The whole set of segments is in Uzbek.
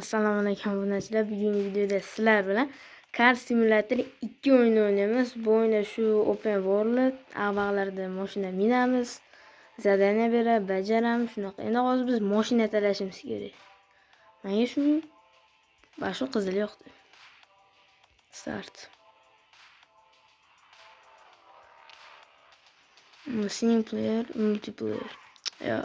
Assalomu alaykum obunachilar. Bugungi videoda sizlar bilan Car Simulator 2 o'yinini o'ynaymiz. Bu o'yinda shu Open World avvallarda mashina minamiz, zadaniya berib bajaramiz. Shunaqa. Endi hozir biz mashina talashimiz kerak. Menga shu bashu qizil yoqdi. Start. Single player, multiplayer. Yo.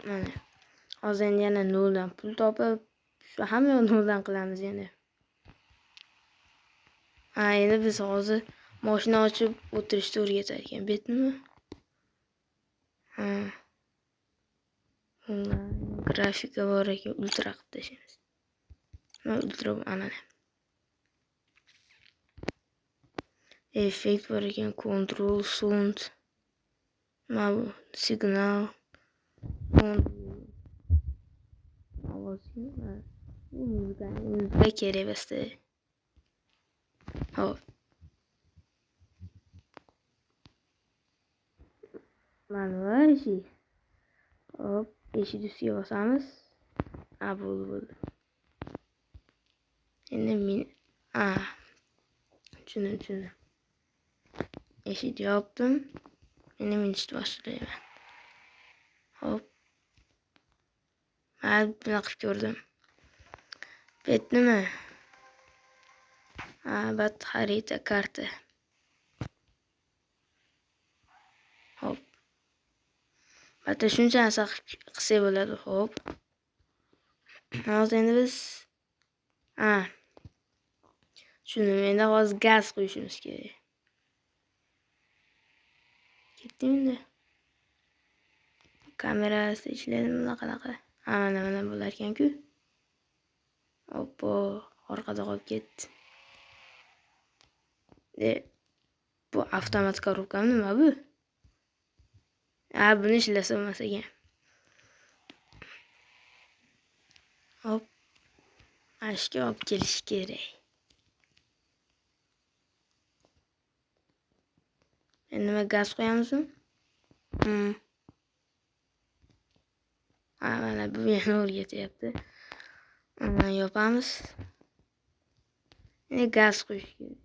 Mana. Hozir endi yana noldan pul topib, shu hamma noldan qilamiz endi. Endi biz hozir mashina ochib o'tirishni o'rgatar ekan. Betnimi? Grafika bor ekan, ultra qilib tashlaymiz. Ultra ana. Effekt bor ekan, control, sound, signal, muzika kerak basta. Hop. Mana ishi. Hop, eshik ustiga bosamiz. Bo'ldi. Endi men tushundim. Eshikni yopdim. Endi minishni boshlayman. Hop. Men buni qilib ko'rdim. Bet nima? Bat xarita karta. Hop. Bata shuncha narsa qilsa bo'ladi, hop. Hozir endi biz tushundim. Endi hozir gaz qo'yishimiz kerak. Ketdim endi. Kamerasi ishladimi qanaqa? Mana bo'lar ekan-ku. Hoppo, orqada qolib ketdi. Bu avtomat korobkami nima bu? Buni ishlasa bo'lmas ekan. Hop. Ashga olib kelish kerak. Endi nima gaz qo'yamizmi? Mana bu yana o'rgatyapti. Yopamiz. Endi gaz qo'yish kerak.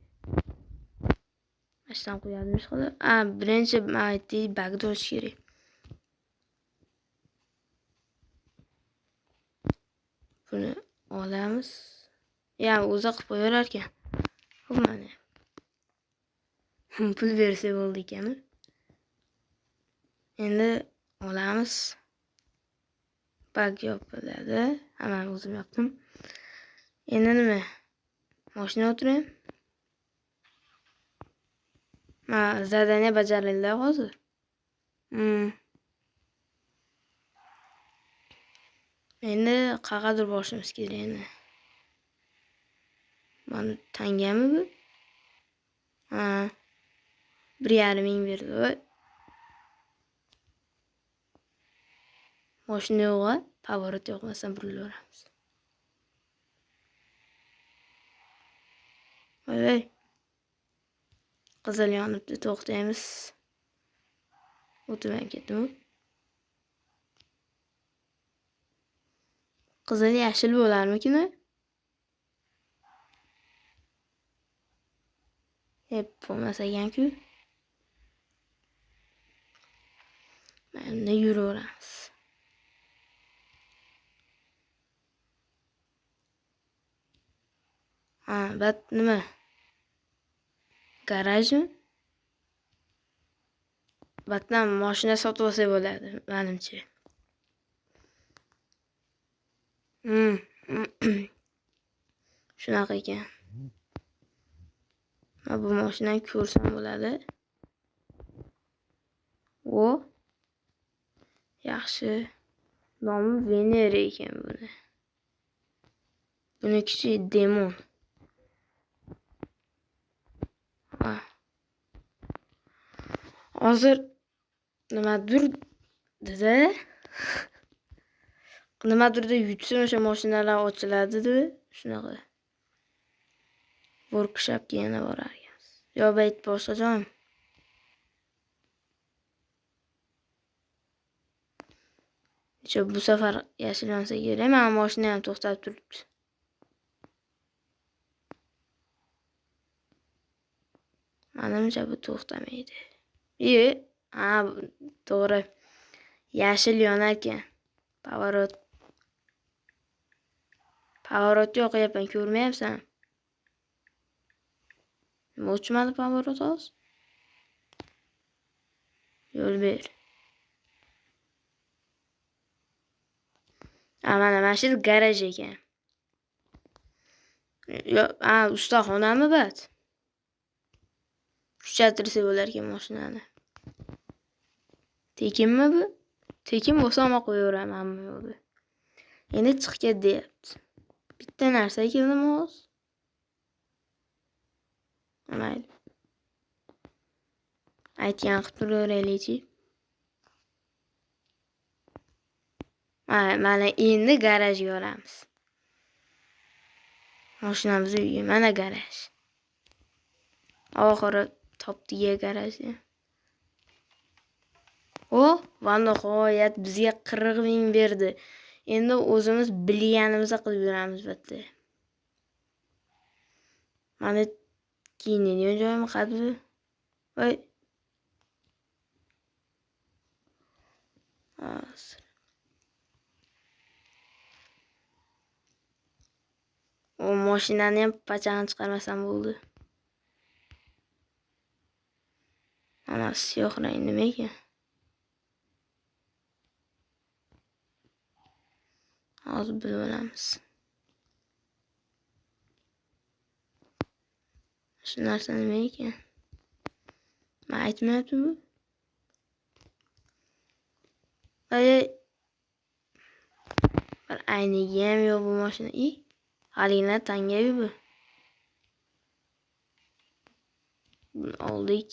Ashdan qo'yadimiz xolos. Birinchi aytdik, bagni ochish kerak. Buni olamiz. O'zi qilib qo'yaverar ekan. Xo'p, mana. Pul bersa bo'ldi ekan. Endi olamiz. Bag yopiladi. Hammani o'zim yopdim. Endi nima? Mashina o'tiraman. Zadaniya bajarildi hozir. Endi qayergadir borishimiz kerak endi. Mana tangami bu? 1,5 ming berdi. Mashina yo'q, pоворot yo'qmasdan burilaveramiz. Voy. Qizil yonibdi, to'xtaymiz. O'tib ketdim. Qizil yashil bo'larmikin? Bo'lmas ekan-ku. Mana yuraveramiz. Bat nima? Garajmi? Batdan mashina sotib olsa bo'ladi, menimcha. Shunaqa ekan. Bu mashinani ko'rsam bo'ladi. Yaxshi. Nomi Venera ekan buni. Buni kichik demon. Hozir nimadir dedi. Nimadirda yutsin o'sha mashinalar ochiladi-da, shunaqa. Workshopga yana borar ekansiz. Yo bayt boshqa joymi? Shu bu safar yashirinsa kerak. Mana mashina ham to'xtab turibdi. Menimcha bu to'xtamaydi. Ha, to'g'ri. Yashil yonar ekan. Pavorot yoqyapman, ko'rmayapsan? Nima o'chmadi pavorot hozir? Yo'l ber. Mana shu garaj ekan. Ustaxonami bat? Kuchaytirsa bo'lar ekan mashinani. Tekinmi bu? Tekin bo'lsa ham qo'yaveraman hamma yo'lda. Endi chiqib deyapti. Bitta narsa keldimi hozir? Mayli. Aytgan qilib turaveraylik-chi. Mana endi garajga olamiz. Mashinamiz uyga, mana garaj. Oxiri topdik garajni. Vanda g'oyat bizga 40 ming berdi. Endi o'zimiz bilganimizni qilib yuramiz bitta. Mana kiyinadigan joyim qadbi. Voy. O mashinani ham pachani chiqarmasam bo'ldi. Ana siyoh rang nima ekan? Hozir bilib olamiz. Shu narsa nima ekan? Men aytmayaptimi? Bir ayniga ham yo'q bu mashina. Halinglar tangayu bu. Buni oldik.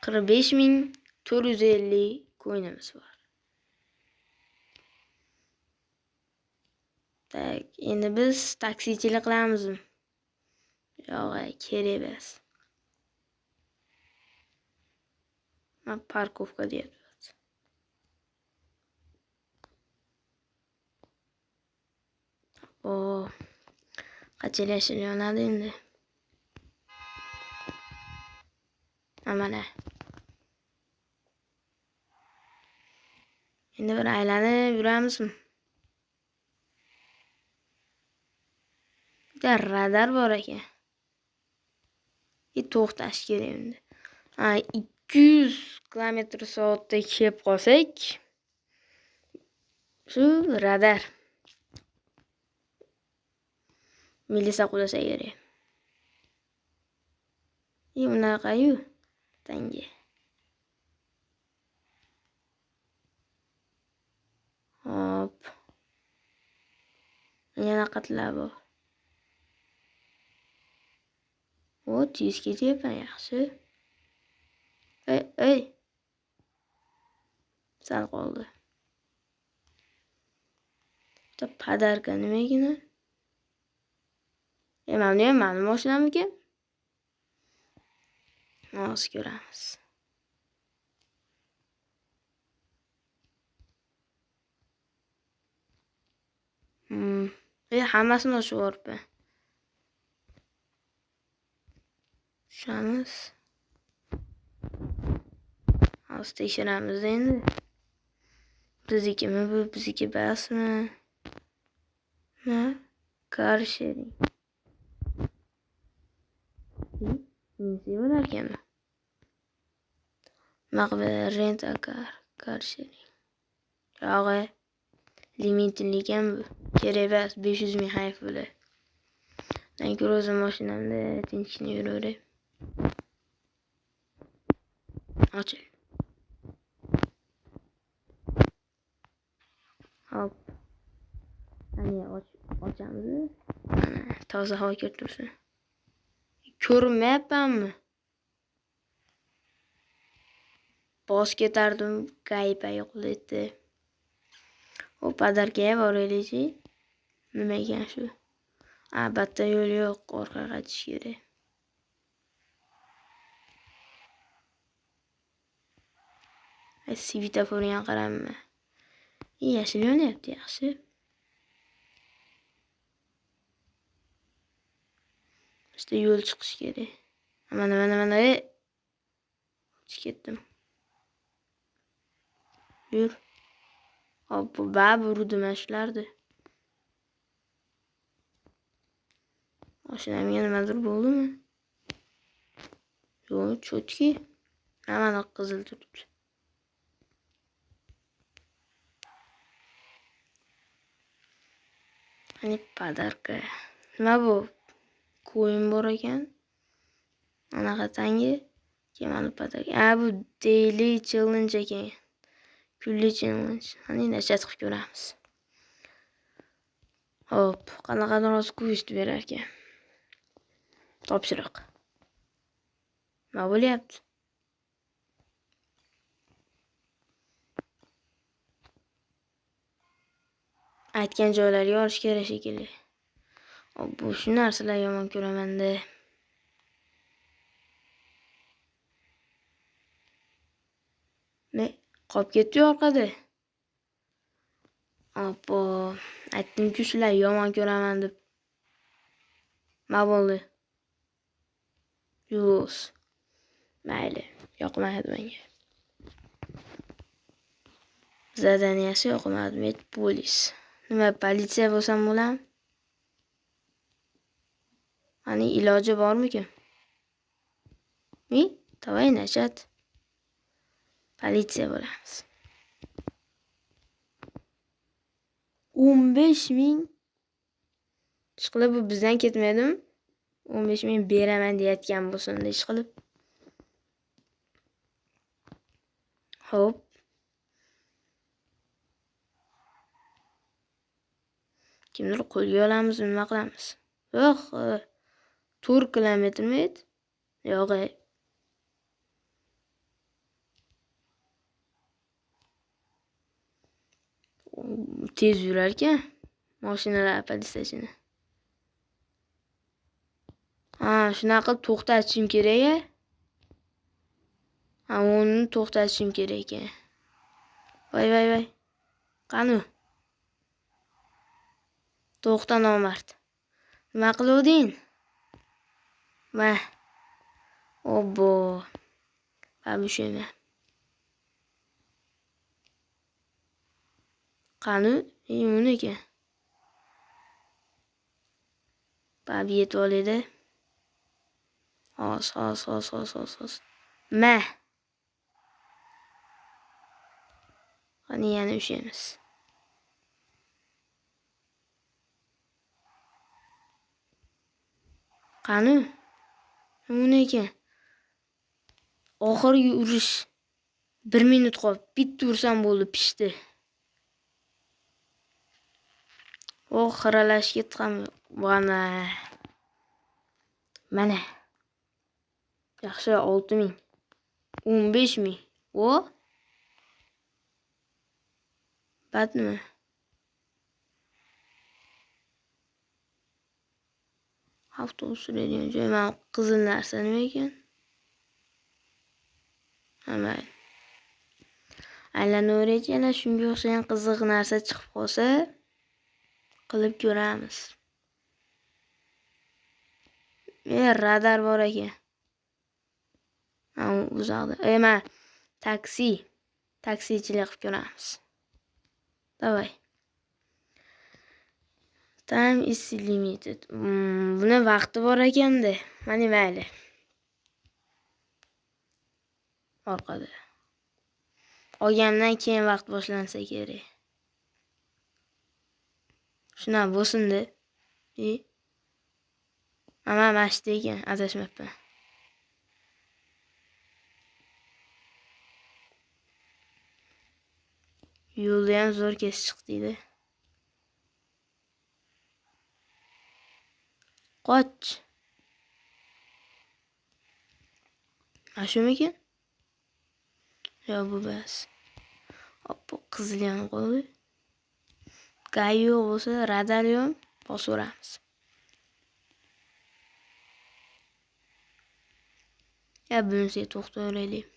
45.450 coinimiz bor. Tak, endi biz taksichilik qilamizmi? Yo'q, kerak emas. Men parkovka deyapman. Qancha yashil yonadi endi. Mana. Endi bir aylanib yuramizmi? Bitta radar bor ekan. To'xtash kerak endi. 200 km/soatda kelib qolsak, shu radar milisa qulasa kerak. Unaqa-yu tanga. Hop. Yana qatlar bor. 100 ketyapman yaxshi. Ey. Sal qoldi. Bitta podarka nima ekan? Mana mani mashinamikan? Hozir ko'ramiz. Hammasini o'sha o'rpa. Shamiz. Hozir tekshiramiz endi. Biznikimi bu? Bizniki emasmi? Car sharing. Nima bo'lar ekan? Maqbul rent a car sharing. Yo'q. Limitli ekan bu. Kerak emas, 500 ming hayf bo'ladi. Men ko'ra o'zim mashinamda tinchini yuraveray. Ochil. Hop. Ana ochamiz. Mana toza havo kirib tursin. Ko'rmayapmanmi? Bos ketardim, gaypa yo'qlaydi. O padarkaga boraylik-chi. Nima ekan shu? Albatta yo'l yo'q, orqaga qaytish kerak. Svetoforga qaramma. Yashil yonyapti, yaxshi. İşte yo'l chiqish kerak. Mana. O'tib ketdim. Yur. Hop, bu bab urdi mana shularni. Mashinamga nimadir bo'ldimi? Yo'q, cho'tki. Mana qizil turibdi. Hani podarka. Nima bu? Ko'yin bor ekan. Anaqa tangi. Kemani podarka. Bu daily challenge ekan. Kunlik challenge. Hani nashat qilib ko'ramiz. Hop, qanaqadir hozir quest berar ekan. Topshiriq. Nima bo'lyapti? Aytgan joylarga olish kerak shekilli. Bu shu narsalar yomon ko'raman-da. Ne? Qolib ketdi orqada. Oppo, aytdim-ku shular yomon ko'raman deb. Nima bo'ldi? Yo'q. Mayli, yoqmadi menga. Zadaniyasi yoqmadi, men polis. Nima politsiya bo'lsam bo'ladimi? Hani iloji bormikan? Davay Najat. Politsiya bo'lamiz. 15,000 ishqilib bu bizdan ketmaydimi? 15,000 beraman deyotgan bo'lsin-da ishqilib. Hop. Kimdir qo'lga olamiz, nima qilamiz? Yo'q, 4 kilometrmi edi? Yo'q. Tez yurar ekan mashinalar politsiyachini. Shunaqa qilib to'xtatishim kerak-a? Uni to'xtatishim kerak ekan. Voy. Qani? To'xta nomard. Nima qiluvding? Va. Obbo. Abushema. Qani? Uni ekan. Babi yetib oladi. Hos. Ma. Qani yana ushamiz. Qani? Uni ekan. Oxirgi urish 1 minut qolib, bitta ursam bo'ldi, pishdi. Xiralash ketdi ham. Mana. Yaxshi 6,000. 15,000. Batmi? Avtobus suradigan joy. Mana qizil narsa nima ekan? Mayli. Aylanaveraylik, yana shunga o'xshagan qiziq narsa chiqib qolsa, qilib ko'ramiz. Radar bor ekan. Uzoqda. Mana taksichilik qilib ko'ramiz. Davay. Time is limited. Buni vaqti bor ekanda. Mana mayli. Orqada. Olgandan keyin vaqt boshlansa kerak. Shuna bo'lsin-da. Ama mashta ekan, adashmabman. Yo'lda ham zo'r kesib chiqdi-da. Qoch. Shumikin? Yo, bu bas. Hop, qizil yonib qoldi. Gayo bo'lsa, radar yo'q, bosaveramiz. Bunisi to'xtaveraylik.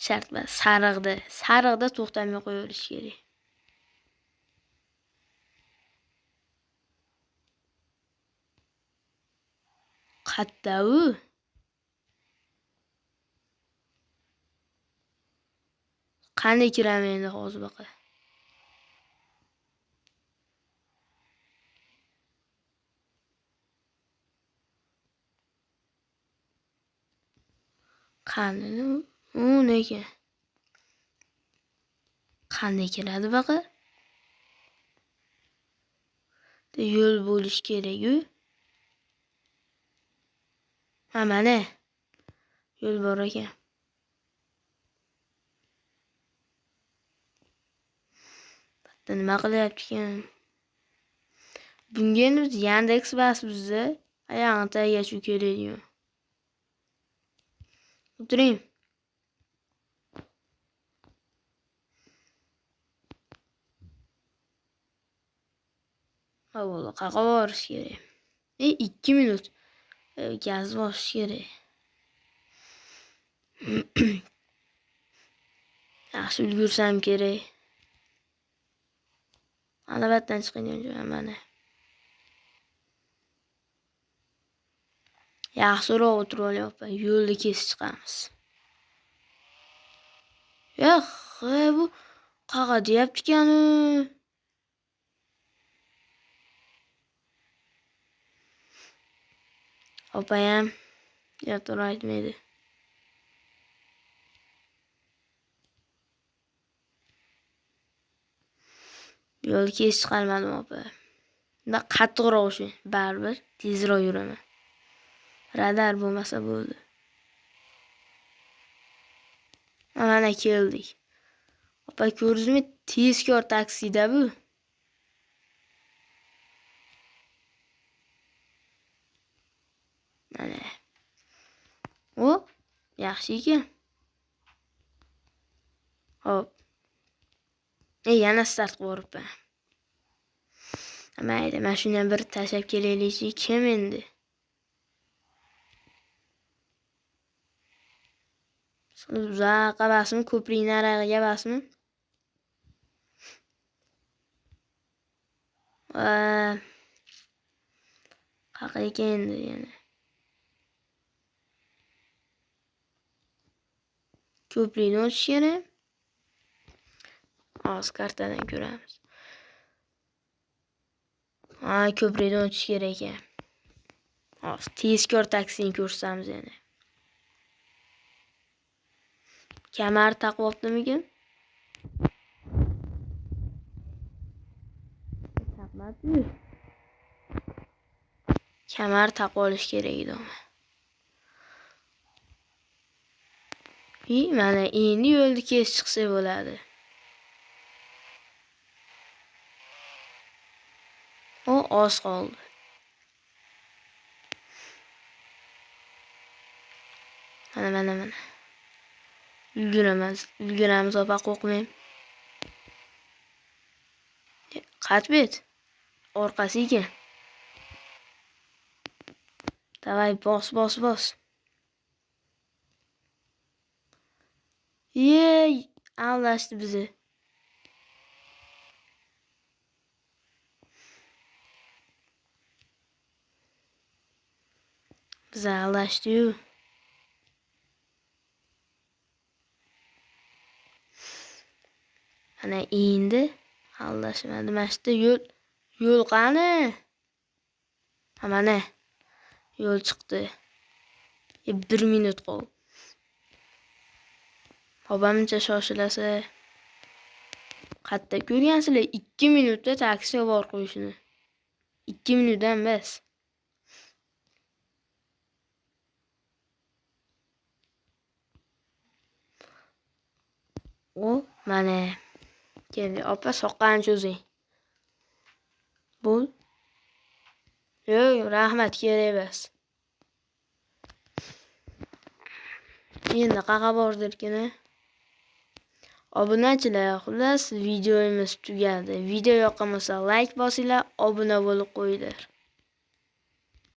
Shart emas, sariqda. Sariqda to'xtamay qo'yilish kerak. Qayerda u? Qanday kiraman endi hozir baqa? Qanday u nega? Qanday kiradi baqa? Yo'l bo'lish kerak-ku. Mana yo'l bor ekan. Bitta nima qilyapti ekan? Bunga endi biz Yandex basibizda. Ayog'ini tagigacha keladigan. O'tiring. Avvalo qayerga borish kerak? 2 minut. Gaz bosish kerak. Yaxshi ulgursam kerak. Albatta chiqadigan joy mana. Yaxshiroq o'tirib olyapman. Yo'lda kesib chiqamiz. Bu qaqa deyapti ekan-u. Opayam to'g'ri aytmaydi. Yo'l kesib chiqarmadim opa. Bunda qattiqroq shu, baribir tezroq yuraman. Radar bo'lmasa bo'ldi. Mana keldik. Opa ko'rdingizmi? Tezkor taksida bu. Mana. O, yaxshi ekan. Hop. Yana start qo'yibman. Mayli, mashinani bir tashlab kelaylik. Kim endi? Uzoqqa basmi, ko'prikning narig'iga basmi? Qaqa ekan endi yana. Ko'prikni o'tish kerak. Hozir kartadan ko'ramiz. Ko'prikni o'tish kerak ekan. Hozir tezkor taksini ko'rsamiz yana. Kamar taqvoqdimikin? Taqmadi. Kamar taqib olish kerak edi. Mana endi yo'lni kesib chiqsa bo'ladi. O, oz qoldi. Mana. Ulguramiz opa, qo'rqmang. Qatbet. Orqasi ekan. Davay, bos. Aldashdi bizni. Bizi aldashdi-yu. Mana endi aldashmadi. Mashta yo'l qani? Mana yo'l chiqdi. 1 minut qoldi. Obamcha shoshilasa. Qayerda ko'rgansizlar 2 minutda taksi bor qo'yishini. 2 minutdan bas. O, mana. Keldi, opa soqqani cho'zing. Bo'l. Yo'q, rahmat, kerak emas. Endi qaqa bordirkin. Obunachilar, xullas videomiz tugadi. Video yoqqan bo'lsa like bosinglar, obuna bo'lib qo'yinglar.